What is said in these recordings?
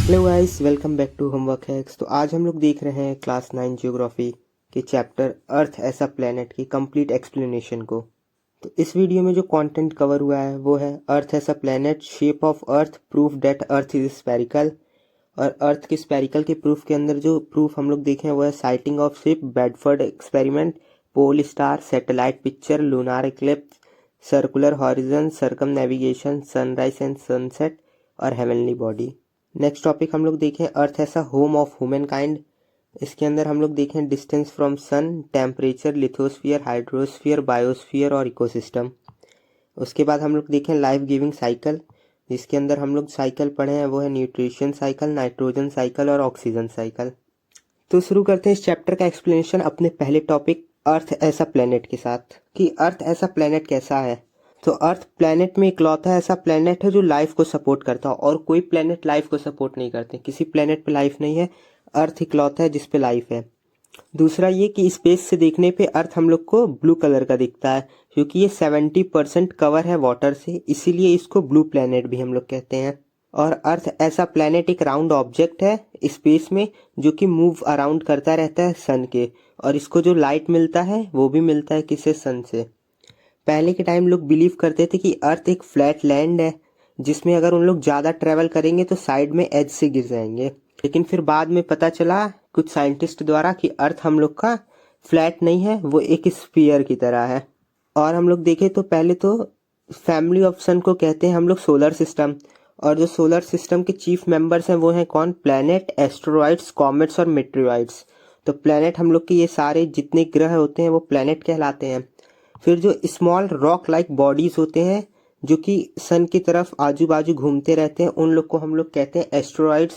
Hello guys, welcome back to homework hacks. तो आज हम लोग देख रहे हैं क्लास 9 ज्योग्राफी के chapter earth as a planet की कंप्लीट एक्सप्लेनेशन को। तो इस वीडियो में जो कंटेंट कवर हुआ है वो है earth as a planet, shape of earth, proof that earth is spherical. और अर्थ के स्फेरिकल के प्रूफ के अंदर जो प्रूफ हम लोग देखे हैं वो है sighting of ship, Bedford experiment, pole star, satellite picture, lunar eclipse, circular horizon, circumnavigation, sunrise and sunset और हेवनली बॉडी। नेक्स्ट टॉपिक हम लोग देखें earth as a home of humankind. इसके अंदर हम लोग देखें distance from sun, temperature, lithosphere, hydrosphere, biosphere और इकोसिस्टम। उसके बाद हम लोग देखें लाइफ गिविंग साइकिल, जिसके अंदर हम लोग साइकिल पढ़े हैं वो है न्यूट्रिशन साइकिल, नाइट्रोजन साइकिल और ऑक्सीजन साइकिल। तो शुरू करते हैं इस चैप्टर का एक्सप्लेनेशन अपने पहले topic earth as a planet के साथ कि अर्थ एज अ प्लेनेट कैसा है। तो अर्थ प्लेनेट में इकलौता ऐसा प्लेनेट है जो लाइफ को सपोर्ट करता हो, और कोई प्लेनेट लाइफ को सपोर्ट नहीं करते, किसी प्लेनेट पे लाइफ नहीं है, अर्थ इकलौता है जिस पे लाइफ है। दूसरा ये कि स्पेस से देखने पे अर्थ हम लोग को ब्लू कलर का दिखता है, क्योंकि ये 70% कवर है वाटर से, इसीलिए इसको ब्लू प्लेनेट भी हम लोग कहते हैं। और अर्थ ऐसा प्लेनेट एक राउंड ऑब्जेक्ट है स्पेस में जो कि मूव अराउंड करता रहता है सन के, और इसको जो लाइट मिलता है वो भी मिलता है किससे, सन से। पहले के टाइम लोग बिलीव करते थे कि अर्थ एक फ्लैट लैंड है जिसमें अगर उन लोग ज़्यादा ट्रैवल करेंगे तो साइड में एज से गिर जाएंगे, लेकिन फिर बाद में पता चला कुछ साइंटिस्ट द्वारा कि अर्थ हम लोग का फ्लैट नहीं है, वो एक स्फीयर की तरह है। और हम लोग देखें तो पहले तो फैमिली ऑफ सन को कहते हैं हम लोग सोलर सिस्टम, और जो सोलर सिस्टम के चीफ मेंबर्स हैं वो हैं कौन, प्लैनेट, एस्ट्रॉइड्स, कॉमेट्स और मेटेरॉइड्स। तो प्लैनेट हम लोग के ये सारे जितने ग्रह होते हैं वो प्लैनेट कहलाते हैं। फिर जो स्मॉल रॉक लाइक बॉडीज होते हैं जो कि सन की तरफ आजू बाजू घूमते रहते हैं, उन लोग को हम लोग कहते हैं एस्ट्रॉइड्स।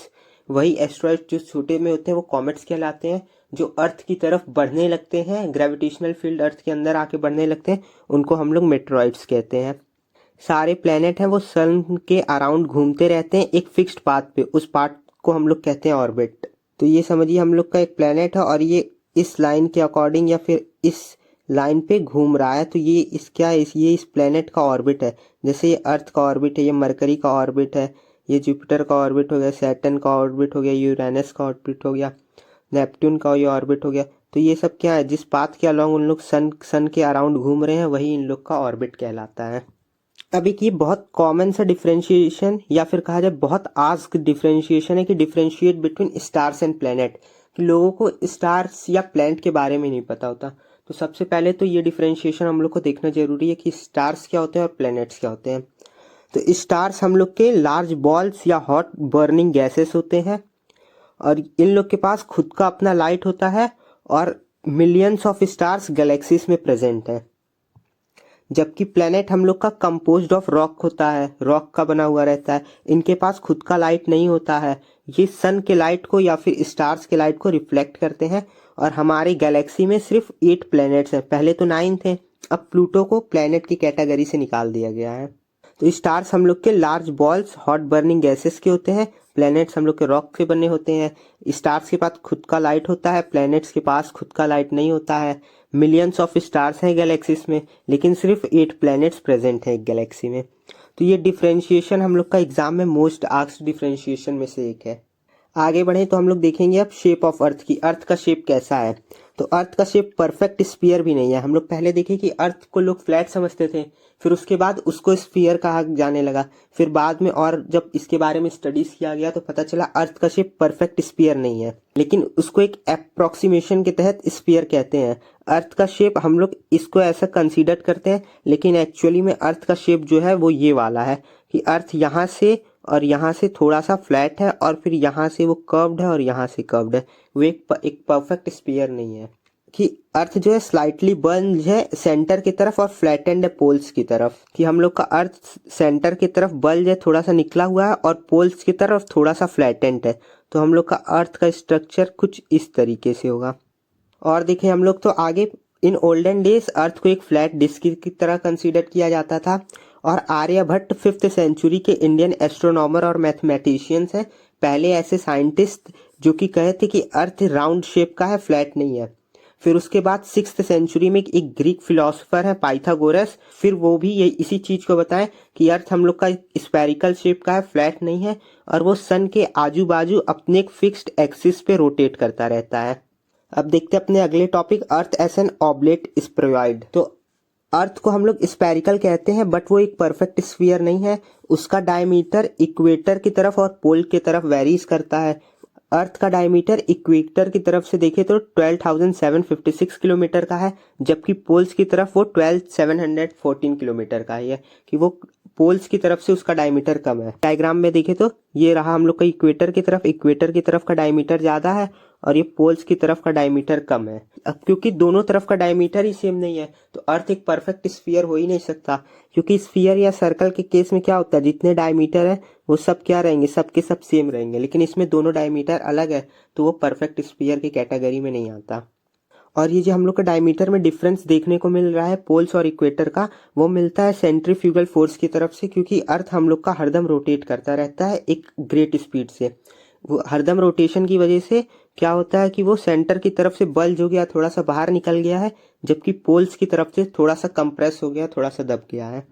वही एस्ट्रॉइड्स जो छोटे में होते हैं वो कॉमेट्स कहलाते हैं। जो अर्थ की तरफ बढ़ने लगते हैं, ग्रेविटेशनल फील्ड अर्थ के अंदर आके बढ़ने लगते हैं, उनको हम लोग मेटेरॉइड्स कहते हैं। सारे प्लेनेट हैं वो सन के अराउंड घूमते रहते हैं एक फिक्स्ड पाथ पे, उस पाथ को हम लोग कहते हैं ऑर्बिट। तो ये समझिए हम लोग का एक प्लेनेट है और ये इस लाइन के अकॉर्डिंग या फिर इस लाइन पे घूम रहा है, तो ये इस क्या है, ये इस प्लेनेट का ऑर्बिट है। जैसे ये अर्थ का ऑर्बिट है, ये मरकरी का ऑर्बिट है, ये जुपिटर का ऑर्बिट हो गया, सैटर्न का ऑर्बिट हो गया, यूरेनस का ऑर्बिट हो गया, नेपट्टून का ये ऑर्बिट हो गया। तो ये सब क्या है, जिस पाथ के अलॉन्ग उन लोग सन के अराउंड घूम रहे हैं वही इन लोग का ऑर्बिट कहलाता है। अब एक ये बहुत कॉमन सा डिफरेंशिएशन या फिर कहा जाए बहुत आस्क डिफरेंशिएशन है कि differentiate between stars and planet, कि लोगों को स्टार्स या प्लैनेट के बारे में नहीं पता होता। तो सबसे पहले तो ये डिफरेंशिएशन हम लोग को देखना जरूरी है कि स्टार्स क्या होते हैं और प्लैनेट्स क्या होते हैं। तो स्टार्स हम लोग के लार्ज बॉल्स या हॉट बर्निंग गैसेस होते हैं, और इन लोग के पास खुद का अपना लाइट होता है, और मिलियंस ऑफ स्टार्स गैलेक्सीज में प्रेजेंट हैं। जबकि प्लेनेट हम लोग का कंपोज्ड ऑफ रॉक होता है, रॉक का बना हुआ रहता है, इनके पास खुद का लाइट नहीं होता है, ये सन के लाइट को या फिर स्टार्स के लाइट को रिफ्लेक्ट करते हैं। और हमारी गैलेक्सी में सिर्फ 8 प्लैनेट्स हैं, पहले तो 9 थे, अब प्लूटो को प्लैनेट की कैटेगरी से निकाल दिया गया है। तो स्टार्स हम लोग के large balls hot burning gases के होते हैं, प्लैनेट्स हम लोग के रॉक से बने होते हैं। स्टार्स के पास खुद का लाइट होता है, प्लैनेट्स के पास खुद का लाइट नहीं होता है। मिलियंस ऑफ स्टार्स हैं गैलेक्सीज में, लेकिन सिर्फ 8 प्लैनेट्स प्रेजेंट हैं एक गैलेक्सी में। तो ये डिफरेंशिएशन हम लोग का एग्जाम में मोस्ट आस्क्ड डिफरेंशिएशन में से एक है। आगे बढ़े तो हम लोग देखेंगे अब शेप ऑफ अर्थ की, अर्थ का शेप कैसा है। तो अर्थ का शेप परफेक्ट स्फीयर भी नहीं है। हम लोग पहले देखे कि अर्थ को लोग फ्लैट समझते थे, फिर उसके बाद उसको स्फीयर कहा जाने लगा, फिर बाद में और जब इसके बारे में स्टडीज किया गया तो पता चला अर्थ का शेप परफेक्ट स्फीयर नहीं है, लेकिन उसको एक अप्रोक्सीमेशन के तहत स्फीयर कहते हैं। अर्थ का शेप हम लोग इसको ऐसा कंसीडर करते हैं, लेकिन एक्चुअली में अर्थ का शेप जो है वो ये वाला है कि अर्थ यहाँ से और यहाँ से थोड़ा सा फ्लैट है, और फिर यहाँ से वो कर्व्ड है और यहाँ से कर्व्ड है, वो एक परफेक्ट स्फीयर नहीं है। कि अर्थ जो है स्लाइटली बल्ज है सेंटर की तरफ और फ्लैटेंड है पोल्स की तरफ, कि हम लोग का अर्थ सेंटर की तरफ बल्ज है, थोड़ा सा निकला हुआ है, और पोल्स की तरफ थोड़ा सा फ्लैटेंड है। तो हम लोग का अर्थ का स्ट्रक्चर कुछ इस तरीके से होगा। और देखें हम लोग तो आगे इन ओल्डन डेज अर्थ को एक फ्लैट डिस्क की तरह कंसीडर किया जाता था, और आर्यभट्ट 5th सेंचुरी के इंडियन एस्ट्रोनॉमर और मैथमेटिशियंस हैं पहले ऐसे साइंटिस्ट जो कि कहे थे कि अर्थ राउंड शेप का है, फ्लैट नहीं है। फिर उसके बाद 6th सेंचुरी में एक ग्रीक फिलोसोफर है पाइथागोरस, फिर वो भी ये इसी चीज को बताएं कि अर्थ हम लोग का स्फेरिकल शेप का है, फ्लैट नहीं है, और वो सन के आजू बाजू अपने एक फिक्स्ड एक्सिस पे रोटेट करता रहता है। अब देखते हैं अपने अगले टॉपिक, अर्थ एस एन ऑब्लेट स्फेरॉइड। तो अर्थ को हम लोग स्फेरिकल कहते हैं, बट वो एक परफेक्ट स्फीयर नहीं है। उसका डायमीटर इक्वेटर की तरफ और पोल की तरफ वेरीज करता है। अर्थ का डायमीटर इक्वेटर की तरफ से देखें तो 12,756 किलोमीटर का है, जबकि पोल्स की तरफ वो 12,714 किलोमीटर का है, कि वो पोल्स की तरफ से उसका डायमीटर कम है। डायग्राम में देखें तो ये रहा हम लोग का इक्वेटर की तरफ का डायमीटर ज्यादा है और ये पोल्स की तरफ का डायमीटर कम है। अब क्योंकि दोनों तरफ का डायमीटर ही सेम नहीं है तो अर्थ एक परफेक्ट स्फीयर हो ही नहीं सकता, क्योंकि स्फीयर या सर्कल के केस में क्या होता है, जितने डायमीटर है वो सब क्या रहेंगे, सबके सब सेम रहेंगे, लेकिन इसमें दोनों डायमीटर अलग है तो वो परफेक्ट स्फीयर की कैटेगरी में नहीं आता। और ये जो हम लोग का डायमीटर में डिफरेंस देखने को मिल रहा है पोल्स और इक्वेटर का, वो मिलता है सेंट्रीफ्यूगल फोर्स की तरफ से, क्योंकि अर्थ हम लोग का हरदम रोटेट करता रहता है एक ग्रेट स्पीड से। वो हरदम रोटेशन की वजह से क्या होता है कि वो सेंटर की तरफ से बल्ज हो गया, थोड़ा सा बाहर निकल गया है, जबकि पोल्स की तरफ से थोड़ा सा कंप्रेस हो गया, थोड़ा सा दब गया है।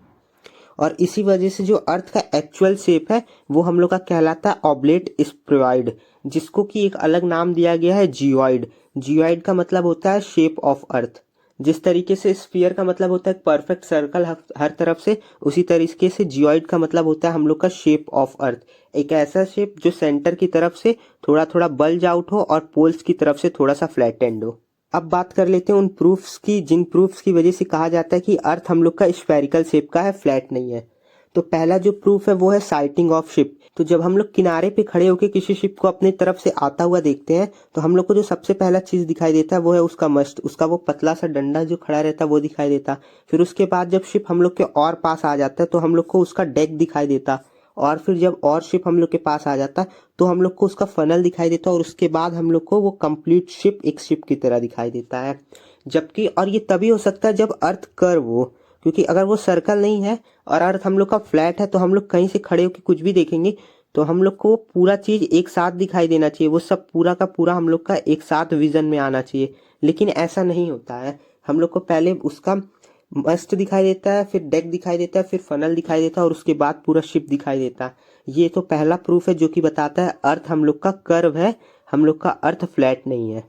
और इसी वजह से जो अर्थ का एक्चुअल शेप है वो हम लोग का कहलाता है ऑब्लेट स्फेरॉइड, जिसको कि एक अलग नाम दिया गया है जियोइड। जियोइड का मतलब होता है शेप ऑफ अर्थ। जिस तरीके से स्फीयर का मतलब होता है परफेक्ट सर्कल हर तरफ से, उसी तरीके से जियोइड का मतलब होता है हम लोग का शेप ऑफ अर्थ, एक ऐसा शेप जो सेंटर की तरफ से थोड़ा थोड़ा बल्ज आउट हो और पोल्स की तरफ से थोड़ा सा फ्लैटेंड हो। अब बात कर लेते हैं उन प्रूफ्स की जिन प्रूफ्स की वजह से कहा जाता है कि अर्थ हम लोग का स्फेरिकल शेप का है, फ्लैट नहीं है। तो पहला जो प्रूफ है वो है साइटिंग ऑफ शिप। तो जब हम लोग किनारे पे खड़े होकर किसी शिप को अपनी तरफ से आता हुआ देखते हैं तो हम लोग को जो सबसे पहला चीज दिखाई देता है वो है उसका मस्ट, उसका वो पतला सा डंडा जो खड़ा रहता है वो दिखाई देता। फिर उसके बाद जब शिप हम लोग के और पास आ जाता है तो हम लोग को उसका डेक दिखाई देता, और फिर जब और शिप हम लोग के पास आ जाता तो हम लोग को उसका फनल दिखाई देता, और उसके बाद हम लोग को वो कंप्लीट शिप एक शिप की तरह दिखाई देता है। जबकि और ये तभी हो सकता है जब अर्थ कर्व हो, क्योंकि अगर वो सर्कल नहीं है और अर्थ हम लोग का फ्लैट है तो हम लोग कहीं से खड़े होकर कुछ भी देखेंगे तो हम लोग को पूरा चीज एक साथ दिखाई देना चाहिए, वो सब पूरा का पूरा हम लोग का एक साथ विजन में आना चाहिए, लेकिन ऐसा नहीं होता है। हम लोग को पहले उसका मस्ट दिखाई देता है, फिर डेक दिखाई देता है, फिर फनल दिखाई देता है, और उसके बाद पूरा शिप दिखाई देता है। ये तो पहला प्रूफ है जो कि बताता है अर्थ हम लोग का कर्व है, हम लोग का अर्थ फ्लैट नहीं है।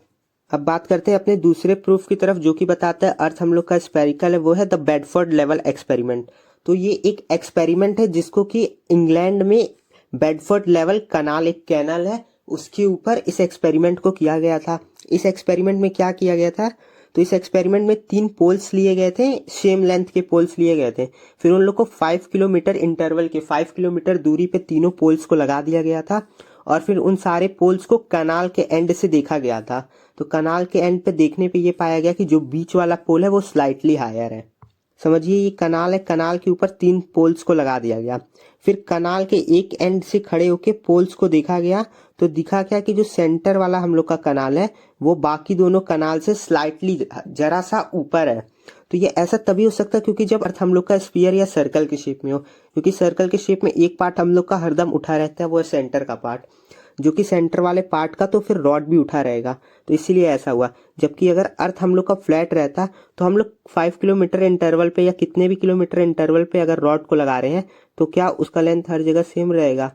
अब बात करते हैं अपने दूसरे प्रूफ की तरफ जो कि बताता है अर्थ हम लोग का स्फेरिकल है, वो है द बेडफोर्ड लेवल एक्सपेरिमेंट। तो ये एक एक्सपेरिमेंट है जिसको कि इंग्लैंड में बेडफोर्ड लेवल कनाल, एक कैनल है, उसके ऊपर इस एक्सपेरिमेंट को किया गया था। इस एक्सपेरिमेंट में क्या किया गया था, तो इस एक्सपेरिमेंट में 3 पोल्स लिए गए थे, सेम लेंथ के पोल्स लिए गए थे। फिर उन लोग को 5 किलोमीटर इंटरवल के 5 किलोमीटर दूरी पे तीनों पोल्स को लगा दिया गया था, और फिर उन सारे पोल्स को कनाल के एंड से देखा गया था। तो कनाल के एंड पे देखने पे ये पाया गया कि जो बीच वाला पोल है वो स्लाइटली हायर है। समझिए ये कनाल है, कनाल के ऊपर 3 पोल्स को लगा दिया गया। फिर कनाल के एक एंड से खड़े होके पोल्स को देखा गया तो दिखा क्या कि जो सेंटर वाला हम लोग का कनाल है वो बाकी दोनों कनाल से स्लाइटली जरा सा ऊपर है। तो ये ऐसा तभी हो सकता है क्योंकि जब अर्थ हम लोग का स्फीयर या सर्कल के शेप में हो, क्योंकि सर्कल के शेप में एक पार्ट हम लोग का हरदम उठा रहता है, वो है सेंटर का पार्ट, जो कि सेंटर वाले पार्ट का तो फिर रॉड भी उठा रहेगा, तो इसीलिए ऐसा हुआ। जबकि अगर अर्थ हम लोग का फ्लैट रहता तो हम लोग 5 किलोमीटर इंटरवल पे या कितने भी किलोमीटर इंटरवल पे अगर रॉड को लगा रहे हैं तो क्या उसका लेंथ हर जगह सेम रहेगा,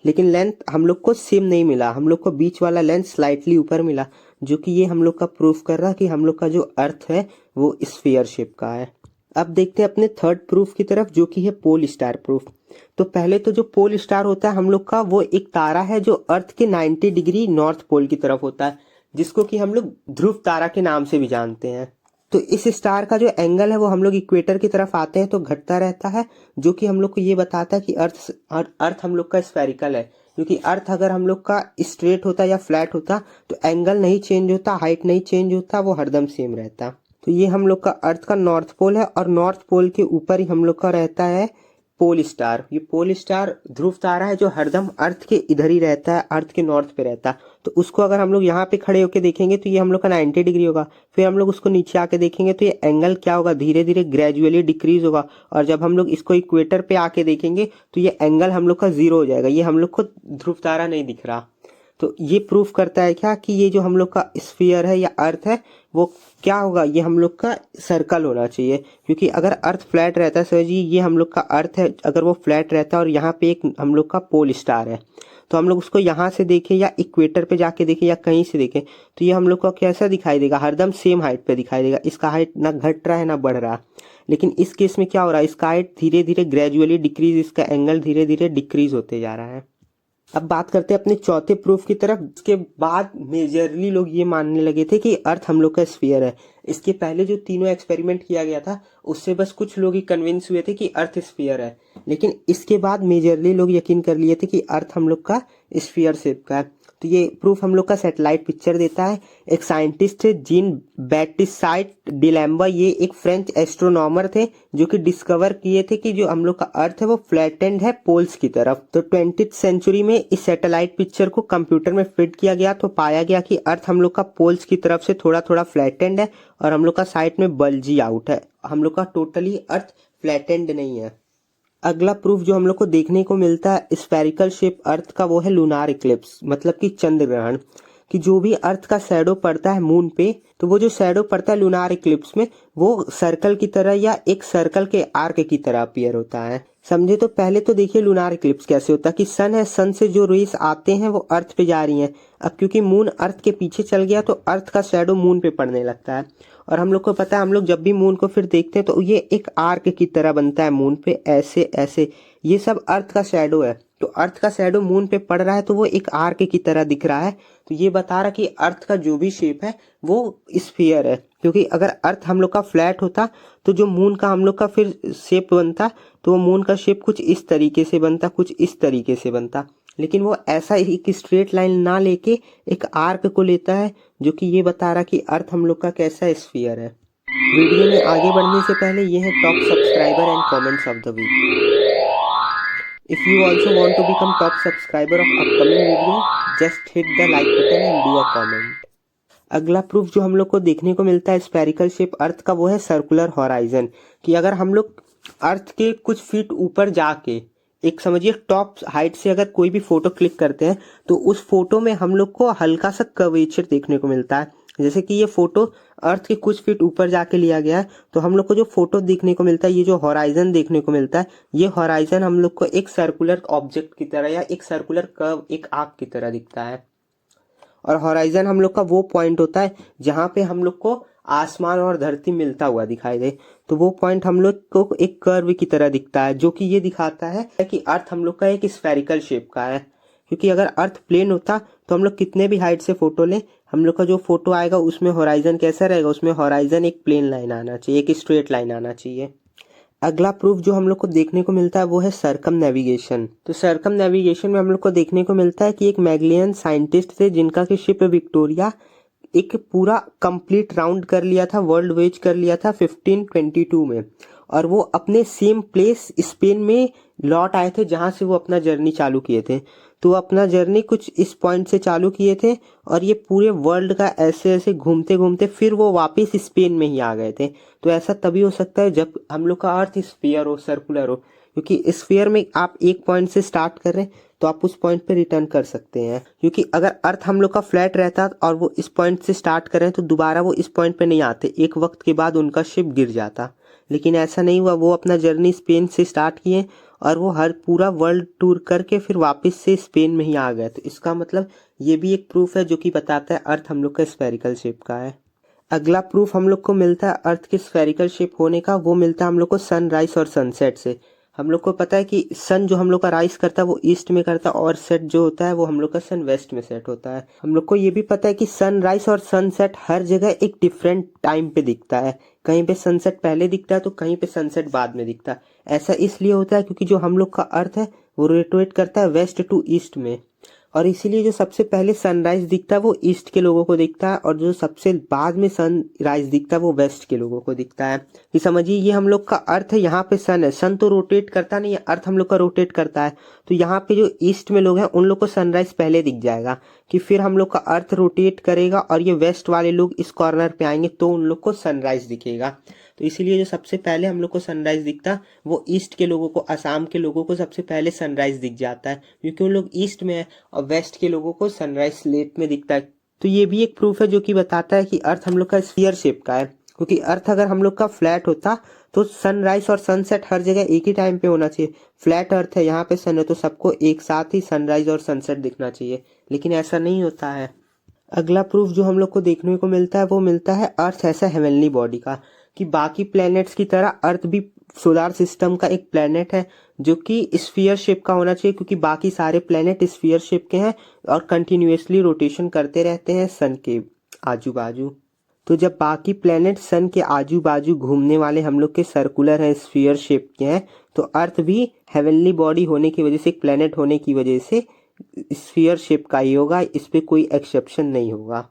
लेकिन लेंथ हम लोग को सेम नहीं मिला, हम लोग को बीच वाला लेंथ स्लाइटली ऊपर मिला, जो कि ये हम लोग का प्रूफ कर रहा कि हम लोग का जो अर्थ है वो स्फीयर शेप का है। अब देखते हैं अपने थर्ड प्रूफ की तरफ जो कि है पोल स्टार प्रूफ। तो पहले तो जो पोल स्टार होता है हम लोग का वो एक तारा है जो अर्थ के 90 डिग्री नॉर्थ पोल की तरफ होता है, जिसको कि हम लोग ध्रुव तारा के नाम से भी जानते हैं। तो इस स्टार का जो एंगल है वो हम लोग इक्वेटर की तरफ आते हैं तो घटता रहता है, जो कि हम लोग को ये बताता है कि अर्थ हम लोग का स्फेरिकल है, क्योंकि अर्थ अगर हम लोग का स्ट्रेट होता या फ्लैट होता तो एंगल नहीं चेंज होता, हाइट नहीं चेंज होता, वो हरदम सेम रहता। तो ये हम लोग का अर्थ का नॉर्थ पोल है, और नॉर्थ पोल के ऊपर ही हम लोग का रहता है पोल स्टार। ये पोल स्टार ध्रुव तारा है जो हरदम अर्थ के इधर ही रहता है, अर्थ के नॉर्थ पे रहता है। तो उसको अगर हम लोग यहाँ पे खड़े होके देखेंगे तो ये हम लोग का 90 डिग्री होगा, फिर हम लोग उसको नीचे आके देखेंगे तो ये एंगल क्या होगा, धीरे धीरे ग्रेजुअली डिक्रीज होगा, और जब हम लोग इसको इक्वेटर पे आके देखेंगे तो ये एंगल हम लोग का 0 हो जाएगा, ये हम लोग को ध्रुव तारा नहीं दिख रहा। तो ये प्रूफ करता है क्या कि ये जो हम लोग का स्फीयर है या अर्थ है वो क्या होगा, ये हम लोग का सर्कल होना चाहिए। क्योंकि अगर अर्थ फ्लैट रहता है सर जी, ये हम लोग का अर्थ है, अगर वो फ्लैट रहता है और यहाँ पे एक हम लोग का पोल स्टार है, तो हम लोग उसको यहाँ से देखें या इक्वेटर पे जाके देखें या कहीं से देखें, तो ये हम लोग को कैसा दिखाई देगा, हरदम सेम हाइट पे दिखाई देगा। इसका हाइट ना घट रहा है ना बढ़ रहा। लेकिन इस केस में क्या हो रहा है, इसका हाइट धीरे धीरे ग्रेजुअली डिक्रीज, इसका एंगल धीरे धीरे डिक्रीज होते जा रहा है। अब बात करते हैं अपने चौथे प्रूफ की तरफ। इसके बाद मेजरली लोग ये मानने लगे थे कि अर्थ हम लोग का स्फीयर है। इसके पहले जो तीनों एक्सपेरिमेंट किया गया था उससे बस कुछ लोग ही कन्विंस हुए थे कि अर्थ स्फीयर है, लेकिन इसके बाद मेजरली लोग यकीन कर लिए थे कि अर्थ हम लोग का स्फीयर शेप का है। तो ये प्रूफ हम लोग का सैटेलाइट पिक्चर देता है। एक साइंटिस्ट थे जीन बैटिसाइट डिलेम्बा, ये एक फ्रेंच एस्ट्रोनॉमर थे जो कि डिस्कवर किए थे कि जो हम लोग का अर्थ है वो फ्लैटेंड है पोल्स की तरफ। तो 20th सेंचुरी में इस सैटेलाइट पिक्चर को कंप्यूटर में फिट किया गया तो पाया गया कि अर्थ हम लोग का पोल्स की तरफ से थोड़ा थोड़ा फ्लैटेंड है और हम लोग का साइड में बल्जी आउट है। हम लोग का टोटली अर्थ फ्लैटेंड नहीं है। अगला प्रूफ जो हम लोग को देखने को मिलता है स्फेरिकल शेप अर्थ का, वो है लूनार इक्लिप्स, मतलब कि चंद्र ग्रहण। कि जो भी अर्थ का शैडो पड़ता है मून पे, तो वो जो शैडो पड़ता है लूनार इक्लिप्स में, वो सर्कल की तरह या एक सर्कल के आर्क की तरह अपीयर होता है। समझे? तो पहले तो देखिए लूनार इक्लिप्स कैसे होता है कि सन है, सन से जो रेस आते हैं वो अर्थ पे जा रही हैं। अब क्योंकि मून अर्थ के पीछे चल गया तो अर्थ का शैडो मून पे पड़ने लगता है। और हम लोग को पता है, हम लोग जब भी मून को फिर देखते हैं तो ये एक आर्क की तरह बनता है मून पे, ऐसे ऐसे। ये सब अर्थ का शैडो है। तो अर्थ का शैडो मून पे पड़ रहा है तो वो एक आर्क की तरह दिख रहा है। तो ये बता रहा कि अर्थ का जो भी शेप है वो स्फीयर है। क्योंकि अगर अर्थ हम लोग का फ्लैट होता तो जो मून का हम लोग का फिर शेप बनता, तो वो मून का शेप कुछ इस तरीके से बनता, कुछ इस तरीके से बनता। लेकिन वो ऐसा एक स्ट्रेट लाइन ना लेके एक आर्क को लेता है, जो कि ये बता रहा कि अर्थ हम लोग का कैसा स्फीयर है। वीडियो में आगे बढ़ने से पहले ये है top subscriber and comments of the week. If you also want to become top subscriber of upcoming video, just hit the like button and do a comment. अगला प्रूफ जो हम लोग को देखने को मिलता है स्फेरिकल शेप अर्थ का, वो है सर्कुलर हॉराइजन। कि अगर हम लोग अर्थ के कुछ फीट ऊपर जाके एक समझिए टॉप हाइट से अगर कोई भी फोटो क्लिक करते हैं तो उस फोटो में हम लोग को हल्का सा कर्वेचर देखने को मिलता है। जैसे कि ये फोटो अर्थ के कुछ फीट ऊपर जाके लिया गया है, तो हम लोग को जो फोटो देखने को मिलता है, ये जो हॉराइजन देखने को मिलता है, ये हॉराइजन हम लोग को एक सर्कुलर ऑब्जेक्ट की तरह या एक सर्कुलर कर्व, एक आर्क की तरह दिखता है। और हॉराइजन हम लोग का वो पॉइंट होता है जहाँ पे हम लोग को आसमान और धरती मिलता हुआ दिखाई दे। तो वो पॉइंट हम लोग को एक कर्व की तरह दिखता है, जो कि ये दिखाता है कि अर्थ हम लोग का एक स्फेरिकल शेप का है। क्योंकि अगर अर्थ प्लेन होता तो हम लोग कितने भी हाइट से फोटो लें, हम लोग का जो फोटो आएगा उसमें हॉराइजन कैसा रहेगा, उसमें हॉराइजन एक प्लेन लाइन आना चाहिए, एक स्ट्रेट लाइन आना चाहिए। अगला प्रूफ जो हम लोग को देखने को मिलता है वो है सरकम नेविगेशन। तो सरकम नेविगेशन में हम लोग को देखने को मिलता है कि एक मैगलियन साइंटिस्ट थे जिनका कि शिप विक्टोरिया एक पूरा कंप्लीट राउंड कर लिया था, वर्ल्ड वेज कर लिया था 1522 में। और वो अपने सेम प्लेस स्पेन में लौट आए थे जहां से वो अपना जर्नी चालू किए थे। तो वो अपना जर्नी कुछ इस पॉइंट से चालू किए थे और ये पूरे वर्ल्ड का ऐसे ऐसे घूमते घूमते फिर वो वापस स्पेन में ही आ गए थे। तो ऐसा तभी हो सकता है जब हम लोग का अर्थ स्फीयर हो, सर्कुलर हो। क्योंकि स्फीयर में आप एक पॉइंट से स्टार्ट कर रहे हैं तो आप उस पॉइंट पे रिटर्न कर सकते हैं। क्योंकि अगर अर्थ हम लोग का फ्लैट रहता और वो इस पॉइंट से स्टार्ट कर रहे हैं तो दोबारा वो इस पॉइंट पे नहीं आते, एक वक्त के बाद उनका शिप गिर जाता। लेकिन ऐसा नहीं हुआ, वो अपना जर्नी स्पेन से स्टार्ट किए और वो हर पूरा वर्ल्ड टूर करके फिर वापस से स्पेन में ही आ गए। तो इसका मतलब ये भी एक प्रूफ है जो कि बताता है अर्थ हम लोग का स्फेरिकल शेप का है। अगला प्रूफ हम लोग को मिलता है अर्थ के स्फेरिकल शेप होने का, वो मिलता है हम लोग को सनराइज और सनसेट से। हम लोग को पता है कि सन जो हम लोग का राइज करता है वो ईस्ट में करता है और सेट जो होता है वो हम लोग का सन वेस्ट में सेट होता है। हम लोग को ये भी पता है कि सनराइज और सनसेट हर जगह एक डिफरेंट टाइम पे दिखता है। कहीं पे सनसेट पहले दिखता है तो कहीं पे सनसेट बाद में दिखता है। ऐसा इसलिए होता है क्योंकि जो हम लोग का अर्थ है वो रोटेट करता है वेस्ट टू ईस्ट में, और इसीलिए जो सबसे पहले सनराइज दिखता है वो ईस्ट के लोगों को दिखता है और जो सबसे बाद में सनराइज दिखता है वो वेस्ट के लोगों को दिखता है। कि समझिए ये हम लोग का अर्थ है, यहाँ पे सन है, सन तो रोटेट करता नहीं है, अर्थ हम लोग का रोटेट करता है। तो यहाँ पे जो ईस्ट में लोग हैं उन लोग को सनराइज पहले दिख जाएगा, कि फिर हम लोग का अर्थ रोटेट करेगा और ये वेस्ट वाले लोग इस कॉर्नर पे आएंगे तो उन लोग को सनराइज दिखेगा। तो इसीलिए जो सबसे पहले हम लोग को सनराइज दिखता वो ईस्ट के लोगों को, असम के लोगों को सबसे पहले सनराइज दिख जाता है क्योंकि उन लोग ईस्ट में है, और वेस्ट के लोगों को सनराइज लेट में दिखता है। तो ये भी एक प्रूफ है जो कि बताता है कि अर्थ हम लोग का स्फीयर शेप का है, क्योंकि अर्थ अगर हम लोग का फ्लैट होता तो सनराइज और सनसेट हर जगह एक ही टाइम पे होना चाहिए। फ्लैट अर्थ है, यहाँ पे सन है, तो सबको एक साथ ही सनराइज और सनसेट दिखना चाहिए, लेकिन ऐसा नहीं होता है। अगला प्रूफ जो हम लोग को देखने को मिलता है वो मिलता है अर्थ ऐसा हेवनली बॉडी का, कि बाकी प्लैनेट्स की तरह अर्थ भी सोलर सिस्टम का एक प्लैनेट है जो कि स्फीयर शेप का होना चाहिए, क्योंकि बाकी सारे प्लैनेट स्फीयर शेप के हैं और कंटिन्यूअसली रोटेशन करते रहते हैं सन के आजू बाजू। तो जब बाकी प्लैनेट सन के आजू बाजू घूमने वाले हम लोग के सर्कुलर हैं, स्फीयर शेप के हैं, तो अर्थ भी हेवनली बॉडी होने की वजह से, एक प्लैनेट होने की वजह से स्फीयर शेप का ही होगा, इस पे कोई एक्सेप्शन नहीं होगा।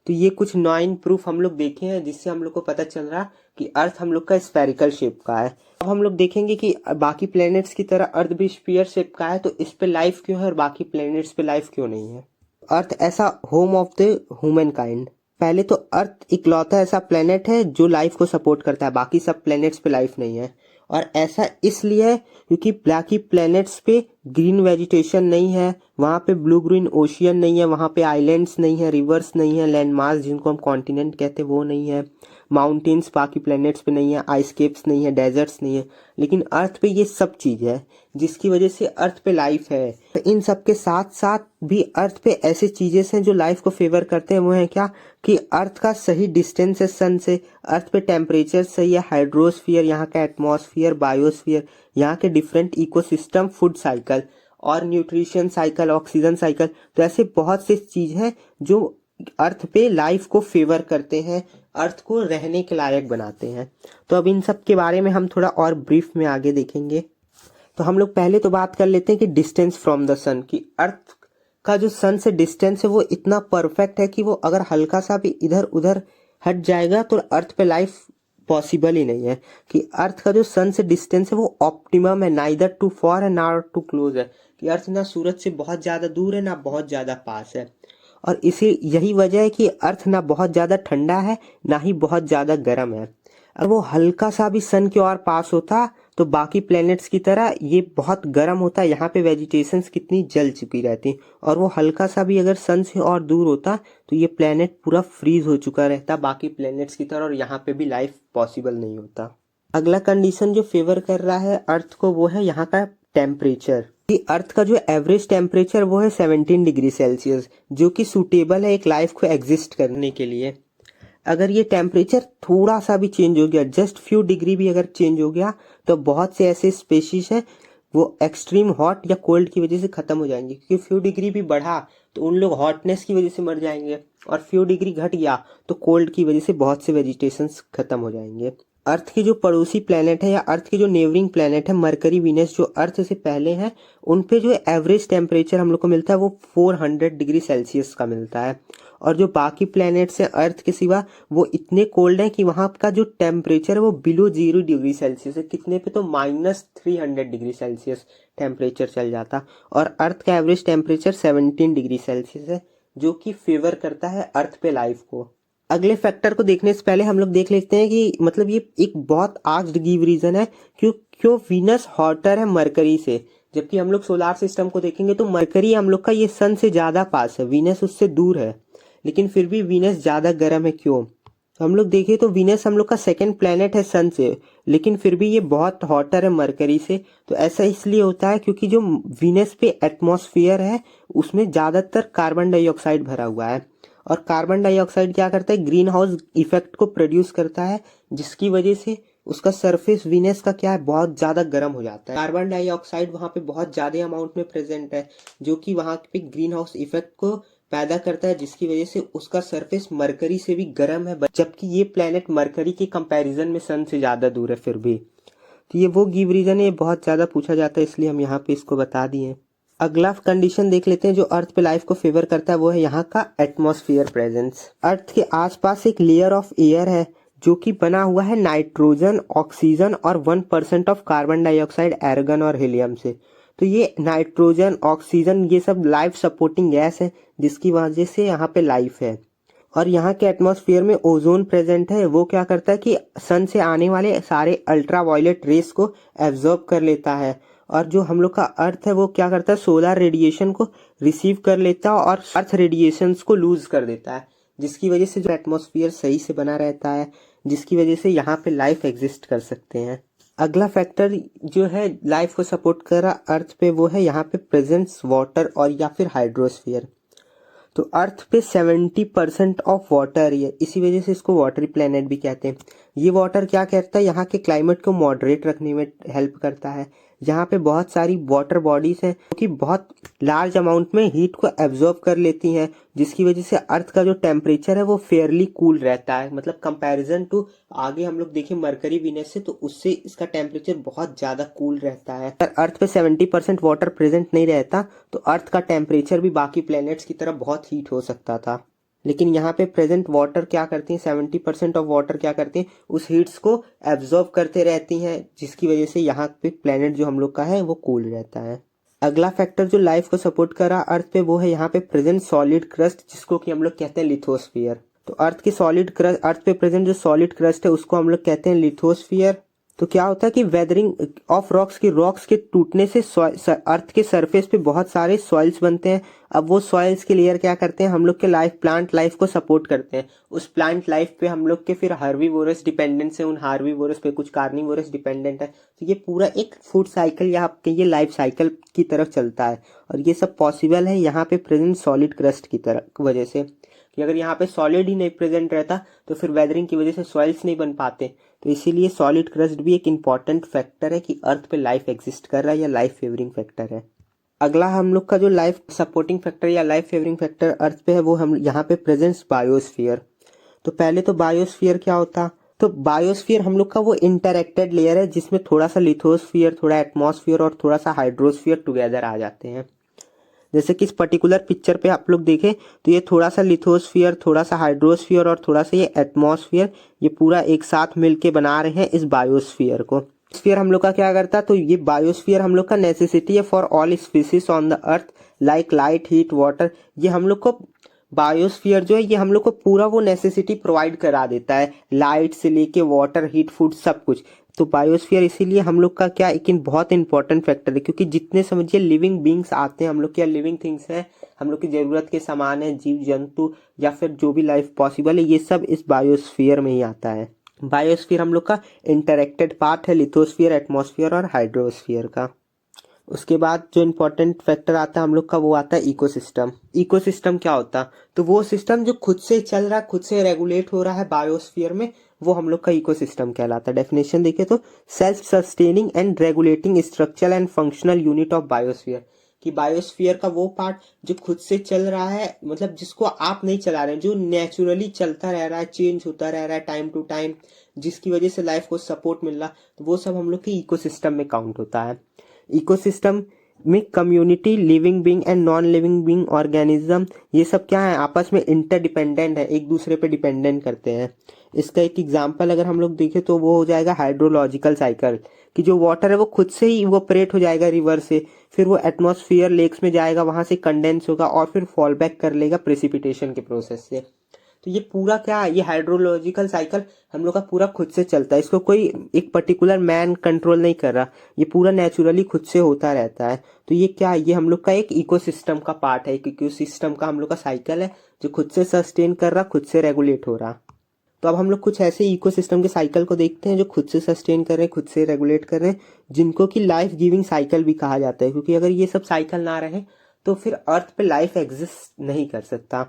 तो ये कुछ 9 प्रूफ हम लोग देखे हैं जिससे हम लोग को पता चल रहा कि अर्थ हम लोग का स्फेरिकल शेप का है। अब हम लोग देखेंगे कि बाकी प्लैनेट्स की तरह अर्थ भी स्फीयर शेप का है, तो इस पे लाइफ क्यों है और बाकी प्लैनेट्स पे लाइफ क्यों नहीं है। अर्थ ऐसा home of the human kind. पहले तो अर्थ इकलौता ऐसा प्लेनेट है जो लाइफ को सपोर्ट करता है, बाकी सब प्लेनेट्स पे लाइफ नहीं है। और ऐसा इसलिए है क्योंकि बाकी प्लेनेट्स पे ग्रीन वेजिटेशन नहीं है, वहाँ पे ब्लू ग्रीन ओशियन नहीं है, वहाँ पे आइलैंड्स नहीं है, रिवर्स नहीं है, लैंड मास जिनको हम कॉन्टिनेंट कहते हैं वो नहीं है, माउंटेन्स बाकी प्लेनेट्स पे नहीं है, आइस केप्स नहीं है, डेजर्ट्स नहीं है, लेकिन अर्थ पे ये सब चीज़ है जिसकी वजह से अर्थ पे लाइफ है। तो इन सब के साथ साथ भी अर्थ पे ऐसे चीजें हैं जो लाइफ को फेवर करते हैं। वो है क्या कि अर्थ का सही डिस्टेंस है सन से, अर्थ पे टेम्परेचर सही है, हाइड्रोस्फीयर, यहाँ का एटमॉस्फेयर, बायोस्फीयर, यहाँ के डिफरेंट इकोसिस्टम, फूड साइकिल और न्यूट्रिशन साइकिल, ऑक्सीजन साइकिल। तो ऐसे बहुत से चीज हैं जो अर्थ पे लाइफ को फेवर करते हैं, अर्थ को रहने के लायक बनाते हैं। तो अब इन सब के बारे में हम थोड़ा और ब्रीफ में आगे देखेंगे। तो हम लोग पहले तो बात कर लेते हैं कि डिस्टेंस फ्रॉम द सन, कि अर्थ का जो सन से डिस्टेंस है वो इतना परफेक्ट है कि वो अगर हल्का सा भी इधर उधर हट जाएगा तो अर्थ पे लाइफ पॉसिबल ही नहीं है। कि अर्थ का जो सन से डिस्टेंस है वो ऑप्टिमम है, नाइदर टू फॉर है ना टू क्लोज है, कि अर्थ ना सूरज से बहुत ज्यादा दूर है ना बहुत ज्यादा पास है। और इसी यही वजह है कि अर्थ ना बहुत ज्यादा ठंडा है ना ही बहुत ज्यादा गर्म है। अगर वो हल्का सा भी सन की ओर पास होता तो बाकी प्लैनेट्स की तरह ये बहुत गर्म होता, यहाँ पे वेजिटेशंस कितनी जल चुकी रहती, और वो हल्का सा भी अगर सन से और दूर होता तो ये प्लैनेट पूरा फ्रीज हो चुका रहता बाकी प्लैनेट्स की तरह, और यहाँ पे भी लाइफ पॉसिबल नहीं होता। अगला कंडीशन जो फेवर कर रहा है अर्थ को वो है यहाँ का टेम्परेचर। अर्थ का जो एवरेज टेम्परेचर वो है 17 डिग्री सेल्सियस, जो कि सूटेबल है एक लाइफ को एग्जिस्ट करने के लिए। अगर ये टेम्परेचर थोड़ा सा भी चेंज हो गया, जस्ट फ्यू डिग्री भी अगर चेंज हो गया, तो बहुत से ऐसे स्पेशीज हैं वो एक्सट्रीम हॉट या कोल्ड की वजह से खत्म हो जाएंगे, क्योंकि फ्यू डिग्री भी बढ़ा तो उन लोग हॉटनेस की वजह से मर जाएंगे, और फ्यू डिग्री घट गया तो कोल्ड की वजह से बहुत से वेजिटेशंस खत्म हो जाएंगे। अर्थ के जो पड़ोसी प्लेनेट है या अर्थ के जो नेबरिंग प्लेनेट है, मरकरी, वीनस, जो अर्थ से पहले हैं, उन पे जो एवरेज टेम्परेचर हम लोग को मिलता है वो 400 डिग्री सेल्सियस का मिलता है। और जो बाकी प्लैनेट्स हैं अर्थ के सिवा वो इतने कोल्ड हैं कि वहाँ का जो टेम्परेचर है वो बिलो 0 डिग्री सेल्सियस है, कितने पे तो -300 डिग्री सेल्सियस टेम्परेचर चल जाता। और अर्थ का एवरेज टेम्परेचर 17 डिग्री सेल्सियस है, जो कि फेवर करता है अर्थ पे लाइफ को। अगले फैक्टर को देखने से पहले हम लोग देख लेते हैं कि मतलब ये एक बहुत आस्क्ड गिव रीजन है क्यों वीनस हॉटर है मरकरी से, जबकि हम लोग सोलार सिस्टम को देखेंगे तो मरकरी हम लोग का ये सन से ज्यादा पास है, वीनस उससे दूर है, लेकिन फिर भी वीनस ज्यादा गर्म है। क्यों? तो हम लोग देखें तो वीनस हम लोग का सेकंड प्लेनेट है सन से, लेकिन फिर भी ये बहुत हॉटर है मरकरी से। तो ऐसा इसलिए होता है क्योंकि जो वीनस पे एटमॉस्फेयर है उसमें ज्यादातर कार्बन डाइऑक्साइड भरा हुआ है, और कार्बन डाइऑक्साइड क्या करता है, ग्रीन हाउस इफेक्ट को प्रोड्यूस करता है, जिसकी वजह से उसका सरफेस वीनस का क्या है, बहुत ज्यादा गर्म हो जाता है। कार्बन डाइऑक्साइड वहां पे बहुत ज्यादा अमाउंट में प्रेजेंट है, जो कि वहां पे ग्रीन हाउस इफेक्ट को पैदा करता है, जिसकी वजह से उसका सरफेस मरकरी से भी गर्म है, जबकि ये प्लेनेट मरकरी के कंपैरिजन में सन से ज्यादा दूर है फिर भी। तो ये वो गिव रीजन है, ये बहुत ज्यादा पूछा जाता है इसलिए हम यहाँ पे इसको बता दिए। अगला कंडीशन देख लेते हैं जो अर्थ पे लाइफ को फेवर करता है, वो है यहाँ का एटमॉस्फेयर प्रेजेंस। अर्थ के आसपास एक लेयर ऑफ एयर है जो कि बना हुआ है नाइट्रोजन, ऑक्सीजन और 1% ऑफ कार्बन डाइऑक्साइड, एर्गन और हीलियम से। तो ये नाइट्रोजन, ऑक्सीजन, ये सब लाइफ सपोर्टिंग गैस है जिसकी वजह से यहाँ पे लाइफ है। और यहाँ के एटमॉस्फेयर में ओजोन प्रेजेंट है, वो क्या करता है कि सन से आने वाले सारे अल्ट्रावायलेट रेस को एब्जॉर्ब कर लेता है। और जो हम लोग का अर्थ है वो क्या करता है, सोलर रेडिएशन को रिसीव कर लेता है और अर्थ रेडिएशंस को लूज कर देता है, जिसकी वजह से जो एटमॉस्फेयर सही से बना रहता है, जिसकी वजह से यहाँ पे लाइफ एग्जिस्ट कर सकते हैं। अगला फैक्टर जो है लाइफ को सपोर्ट कर रहा अर्थ पे, वो है यहाँ पे प्रेजेंस वाटर और या फिर हाइड्रोस्फीयर। तो अर्थ पे 70% ऑफ वाटर है, इसी वजह से इसको वाटरी प्लेनेट भी कहते हैं। ये वाटर क्या करता है, यहाँ के क्लाइमेट को मॉडरेट रखने में हेल्प करता है। यहाँ पे बहुत सारी वाटर बॉडीज हैं जो कि बहुत लार्ज अमाउंट में हीट को एब्जॉर्ब कर लेती हैं, जिसकी वजह से अर्थ का जो टेम्परेचर है वो फेयरली कूल रहता है। मतलब कंपैरिजन टू आगे हम लोग देखें मरकरी वीनस से, तो उससे इसका टेम्परेचर बहुत ज़्यादा कूल रहता है। अगर अर्थ पे 70% वाटर प्रेजेंट नहीं रहता तो अर्थ का टेम्परेचर भी बाकी प्लैनेट्स की तरह बहुत हीट हो सकता था। लेकिन यहाँ पे प्रेजेंट वाटर क्या करती हैं, 70% ऑफ वाटर क्या करती हैं, उस हीट्स को एब्जॉर्ब करते रहती हैं, जिसकी वजह से यहाँ पे प्लेनेट जो हम लोग का है वो कूल रहता है। अगला फैक्टर जो लाइफ को सपोर्ट कर रहा अर्थ पे, वो है यहाँ पे प्रेजेंट सॉलिड क्रस्ट, जिसको कि हम लोग कहते हैं लिथोस्फीयर। तो अर्थ की सॉलिड क्रस्ट, अर्थ पे प्रेजेंट जो सॉलिड क्रस्ट है उसको हम लोग कहते हैं लिथोस्फीयर। तो क्या होता है कि वेदरिंग ऑफ रॉक्स के टूटने से अर्थ के सरफेस पे बहुत सारे सॉइल्स बनते हैं। अब वो सॉइल्स के लेयर क्या करते हैं, हम लोग के प्लांट लाइफ को सपोर्ट करते हैं। उस प्लांट लाइफ पे हम लोग के फिर हार्बीवोरस डिपेंडेंस है, उन हार्बीवोरस पे कुछ कार्निवोरस डिपेंडेंट है। तो ये पूरा एक फूड साइकिल यहाँ पे ये लाइफ साइकिल की तरफ चलता है, और ये सब पॉसिबल है यहाँ पे प्रेजेंट सॉलिड क्रस्ट की तरह वजह से। कि अगर यहाँ पे सॉलिड ही नहीं प्रेजेंट रहता तो फिर वेदरिंग की वजह से सॉइल्स नहीं बन पाते। तो इसीलिए सॉलिड क्रस्ट भी एक इम्पॉर्टेंट फैक्टर है कि अर्थ पे लाइफ एग्जिस्ट कर रहा है या लाइफ फेवरिंग फैक्टर है। अगला हम लोग का जो लाइफ सपोर्टिंग फैक्टर या लाइफ फेवरिंग फैक्टर अर्थ पे है, वो हम यहाँ पे प्रेजेंस बायोस्फीयर। तो पहले तो बायोस्फीयर क्या होता, तो बायोस्फीयर हम लोग का वो इंटरएक्टेड लेयर है जिसमें थोड़ा सा लिथोस्फीयर, थोड़ा एटमॉस्फेयर और थोड़ा सा हाइड्रोस्फीयर टुगेदर आ जाते हैं। जैसे कि इस पर्टिकुलर पिक्चर पे आप लोग देखें तो ये थोड़ा सा लिथोस्फीयर, थोड़ा सा हाइड्रोस्फीयर और थोड़ा सा ये एटमॉस्फेयर, ये पूरा एक साथ मिलके बना रहे हैं इस बायोस्फीयर को। स्फीयर हम लोग का क्या करता है, तो ये बायोस्फीयर हम लोग का नेसेसिटी है for all species on the earth like light, heat, water. ये हम लोग को बायोस्फीयर जो है ये हम लोग को पूरा वो नेसेसिटी प्रोवाइड करा देता है, लाइट से लेके वाटर, हीट, फूड, सब कुछ। तो बायोस्फीयर इसीलिए हम लोग का क्या एक बहुत इंपॉर्टेंट फैक्टर है, क्योंकि जितने समझिए लिविंग बींग्स आते हैं हम लोग, क्या लिविंग थिंग्स हैं, हम लोग की जरूरत के सामान है, जीव जंतु या फिर जो भी लाइफ पॉसिबल है, ये सब इस बायोस्फीयर में ही आता है। बायोस्फीयर हम लोग का इंटरेक्टेड पार्ट है लिथोस्फीयर, एटमॉस्फेयर और हाइड्रोस्फीयर का। उसके बाद जो इम्पोर्टेंट फैक्टर आता है हम लोग का, वो आता है इकोसिस्टम। इकोसिस्टम क्या होता, तो वो सिस्टम जो खुद से चल रहा है, खुद से रेगुलेट हो रहा है बायोस्फीयर में, वो हम लोग का इकोसिस्टम कहलाता है। डेफिनेशन देखें तो self sustaining and regulating structural and functional unit of biosphere. कि बायोस्फीयर का वो पार्ट जो खुद से चल रहा है, मतलब जिसको आप नहीं चला रहे हैं, जो नेचुरली चलता रह रहा है, चेंज होता रह रहा है टाइम टू टाइम, जिसकी वजह से लाइफ को सपोर्ट मिल रहा, तो वो सब हम लोग के इकोसिस्टम में काउंट होता है। इकोसिस्टम में community, living being and non living being organism, ये सब क्या है, आपस में इंटरडिपेंडेंट है, एक दूसरे पे डिपेंडेंट करते हैं। इसका एक एग्जांपल अगर हम लोग देखें तो वो हो जाएगा हाइड्रोलॉजिकल साइकिल, कि जो वाटर है वो खुद से ही इवोपरेट हो जाएगा रिवर से, फिर वो एटमॉस्फेयर, लेक्स में जाएगा, वहां से कंडेंस होगा और फिर फॉल बैक कर लेगा प्रेसिपिटेशन के प्रोसेस से। तो ये पूरा क्या, ये हाइड्रोलॉजिकल साइकिल हम लोग का पूरा खुद से चलता है, इसको कोई एक पर्टिकुलर मैन कंट्रोल नहीं कर रहा, ये पूरा नेचुरली खुद से होता रहता है। तो ये क्या, ये हम लोग का एक इकोसिस्टम का पार्ट है, एक इकोसिस्टम का हम लोग का साइकिल है जो खुद से सस्टेन कर रहा, खुद से रेगुलेट हो रहा। तो अब हम लोग कुछ ऐसे इकोसिस्टम के साइकिल को देखते हैं जो खुद से सस्टेन कर रहे हैं, खुद से रेगुलेट कर रहे हैं, जिनको कि लाइफ गिविंग साइकिल भी कहा जाता है, क्योंकि अगर ये सब साइकिल ना रहे तो फिर अर्थ पे लाइफ एग्जिस्ट नहीं कर सकता।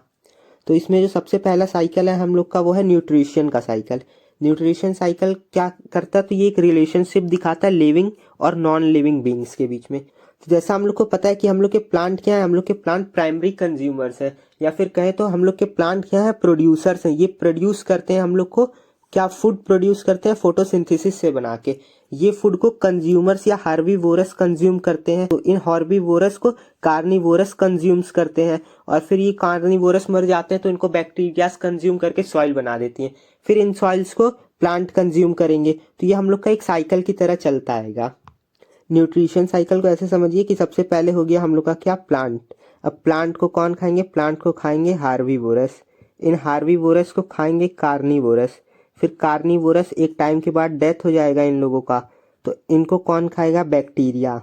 तो इसमें जो सबसे पहला साइकिल है हम लोग का, वो है न्यूट्रिशन का साइकिल। न्यूट्रिशन साइकिल क्या करता है, तो ये एक रिलेशनशिप दिखाता है लिविंग और नॉन लिविंग बींग्स के बीच में। तो जैसा हम लोग को पता है कि हम लोग के प्लांट क्या है, हम लोग के प्लांट प्राइमरी कंज्यूमर्स है, या फिर कहें तो हम लोग के प्लांट क्या है, प्रोड्यूसर्स हैं। ये प्रोड्यूस करते हैं हम लोग को क्या, फूड प्रोड्यूस करते हैं फोटोसिंथेसिस से बना के। ये फूड को कंज्यूमर्स या हार्बीवोरस कंज्यूम करते हैं, तो इन हार्बीवोरस को कार्निवोरस कंज्यूम्स करते हैं, और फिर ये कार्निवोरस मर जाते हैं तो इनको बैक्टीरियाज कंज्यूम करके सॉइल बना देती हैं, फिर इन सॉइल्स को प्लांट कंज्यूम करेंगे। तो ये हम लोग का एक साइकिल की तरह चलता आएगा। न्यूट्रिशन साइकिल को ऐसे समझिए कि सबसे पहले हो गया हम लोग का क्या, प्लांट। अब प्लांट को कौन खाएंगे, प्लांट को खाएंगे हार्बीवोरस। इन हार्बीवोरस को खाएंगे कार्निवोरस। फिर कार्निवोरस एक टाइम के बाद डेथ हो जाएगा इन लोगों का, तो इनको कौन खाएगा, बैक्टीरिया।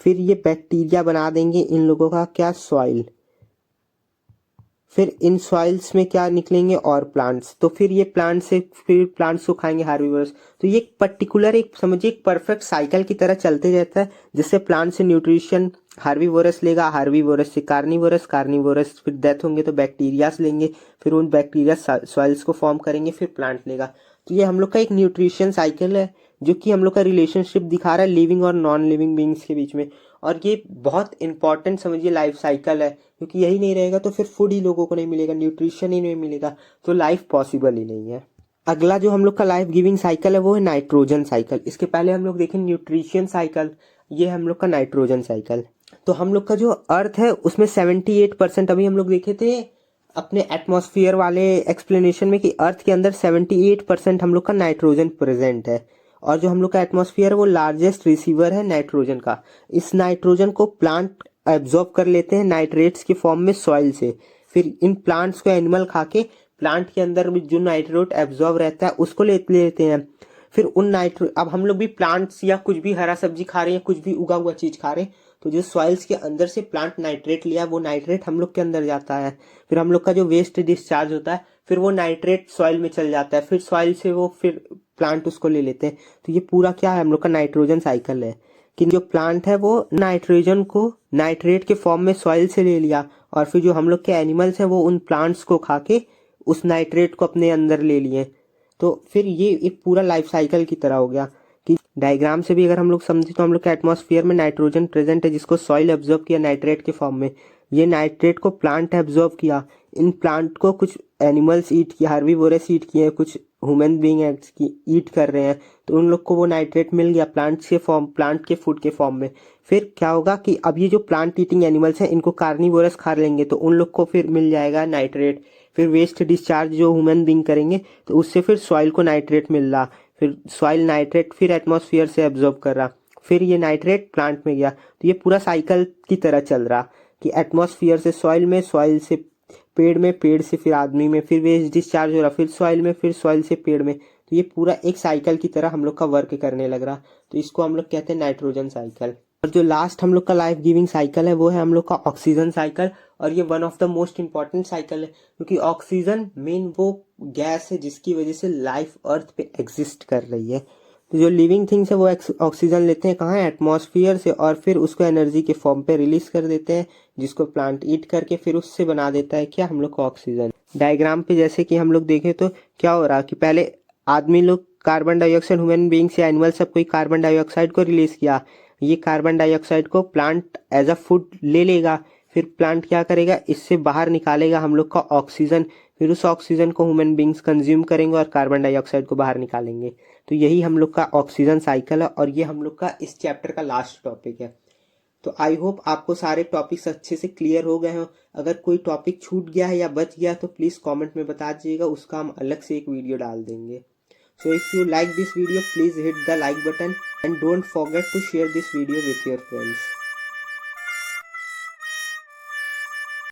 फिर ये बैक्टीरिया बना देंगे इन लोगों का क्या, सॉइल। फिर इन सॉइल्स में क्या निकलेंगे, और प्लांट्स। तो फिर ये प्लांट से फिर प्लांट्स को खाएंगे हार्बीवोरस। तो ये एक पर्टिकुलर, एक समझिए एक परफेक्ट साइकिल की तरह चलते रहता है, जिससे प्लांट से न्यूट्रिशन हार्बीवोरस लेगा, हार्बीवोरस से कार्निवोरस, कार्निवोरस फिर डेथ होंगे तो बैक्टीरियास लेंगे, फिर उन बैक्टीरिया सॉइल्स को फॉर्म करेंगे, फिर प्लांट लेगा। तो ये हम लोग का एक न्यूट्रिशन साइकिल है, जो कि हम लोग का रिलेशनशिप दिखा रहा है लिविंग और नॉन लिविंग बींग्स के बीच में। और ये बहुत इंपॉर्टेंट समझिए लाइफ साइकिल है, क्योंकि यही नहीं रहेगा तो फिर फूड ही लोगों को नहीं मिलेगा, न्यूट्रिशन ही नहीं मिलेगा, तो लाइफ पॉसिबल ही नहीं है। अगला जो हम लोग का लाइफ गिविंग साइकिल है वो है नाइट्रोजन साइकिल। इसके पहले हम लोग देखें न्यूट्रिशन साइकिल, ये हम लोग का नाइट्रोजन साइकिल। तो हम लोग का जो अर्थ है उसमें 78%, अभी हम लोग देखे थे अपने एटमॉस्फेयर वाले एक्सप्लेनेशन में कि अर्थ के अंदर 78% हम लोग का नाइट्रोजन प्रेजेंट है। और जो हम लोग का एटमॉस्फेयर है वो लार्जेस्ट रिसीवर है नाइट्रोजन का। इस नाइट्रोजन को प्लांट एब्जॉर्ब कर लेते हैं नाइट्रेट्स के फॉर्म में सॉइल से। फिर इन प्लांट्स को एनिमल खा के प्लांट के अंदर भी जो नाइट्रेट एब्जॉर्ब रहता है उसको लेते हैं। फिर उन नाइट्रेट, अब हम लोग भी प्लांट्स या कुछ भी हरा सब्जी खा रहे हैं, कुछ भी उगा हुआ चीज खा रहे हैं, तो जो सॉइल्स के अंदर से प्लांट नाइट्रेट लिया वो नाइट्रेट हम लोग के अंदर जाता है। फिर हम लोग का जो वेस्ट डिस्चार्ज होता है फिर वो नाइट्रेट सॉइल में चल जाता है, फिर सॉइल से वो फिर प्लांट उसको ले लेते हैं। तो ये पूरा क्या है, हम लोग का नाइट्रोजन साइकिल है कि जो प्लांट है वो नाइट्रोजन को नाइट्रेट के फॉर्म में सॉइल से ले लिया, और फिर जो हम लोग के एनिमल्स हैं वो उन प्लांट्स को खा के उस नाइट्रेट को अपने अंदर ले लिए। तो फिर ये एक पूरा लाइफ साइकिल की तरह हो गया कि डायग्राम से भी अगर हम लोग समझे तो हम लोग के एटमॉस्फेयर में नाइट्रोजन प्रेजेंट है, जिसको सॉइल एब्जॉर्ब किया नाइट्रेट के फॉर्म में। ये नाइट्रेट को प्लांट एब्जॉर्ब किया, इन प्लांट को कुछ एनिमल्स ईट किया, हार्बीवोरस ईट किए, कुछ ह्यूमन बीइंग की ईट कर रहे हैं, तो उन लोग को वो नाइट्रेट मिल गया प्लांट के फूड के फॉर्म में। फिर क्या होगा कि अब ये जो प्लांट ईटिंग एनिमल्स हैं इनको कार्निवोरस खा लेंगे, तो उन लोग को फिर मिल जाएगा नाइट्रेट। फिर वेस्ट डिस्चार्ज जो ह्यूमन बीइंग करेंगे तो उससे फिर सॉइल को नाइट्रेट मिल रहा, फिर सॉइल नाइट्रेट फिर एटमॉस्फेयर से एब्जॉर्ब कर रहा, फिर ये नाइट्रेट प्लांट में गया। तो ये पूरा साइकिल की तरह चल रहा कि एटमॉस्फेयर से सॉइल में, सॉइल से पेड़ में, पेड़ से फिर आदमी में, फिर वेस्ट डिस्चार्ज हो रहा, फिर सॉइल में, फिर सॉइल से पेड़ में। तो ये पूरा एक साइकिल की तरह हम लोग का वर्क करने लग रहा, तो इसको हम लोग कहते हैं नाइट्रोजन साइकिल। और जो लास्ट हम लोग का लाइफ गिविंग साइकिल है वो है हम लोग का ऑक्सीजन साइकिल। और ये one of the most important cycle है, क्योंकि ऑक्सीजन मेन वो गैस है जिसकी वजह से लाइफ अर्थ पे एग्जिस्ट कर रही है। तो जो लिविंग थिंग्स है वो ऑक्सीजन लेते हैं कहाँ, एटमॉस्फेयर से, और फिर उसको एनर्जी के फॉर्म पे रिलीज कर देते हैं, जिसको प्लांट ईट करके फिर उससे बना देता है क्या, हम लोग को ऑक्सीजन। डायग्राम पे जैसे कि हम लोग देखें तो क्या हो रहा कि पहले आदमी लोग कार्बन डाइऑक्साइड, ह्यूमन बीइंग्स या एनिमल सब कोई कार्बन डाइऑक्साइड को रिलीज किया। ये कार्बन डाइऑक्साइड को प्लांट एज अ फूड ले लेगा, फिर प्लांट क्या करेगा, इससे बाहर निकालेगा हम लोग का ऑक्सीजन, फिर उस ऑक्सीजन को ह्यूमन बींग्स कंज्यूम करेंगे और कार्बन डाइऑक्साइड को बाहर निकालेंगे। तो यही हम लोग का ऑक्सीजन साइकिल है, और ये हम लोग का इस चैप्टर का लास्ट टॉपिक है। तो आई होप आपको सारे टॉपिक्स अच्छे से क्लियर हो गए हो। अगर कोई टॉपिक छूट गया है या बच गया तो प्लीज कमेंट में बता दीजिएगा, उसका हम अलग से एक वीडियो डाल देंगे। So if you like this video, please hit the like button and don't forget to share this video with your friends.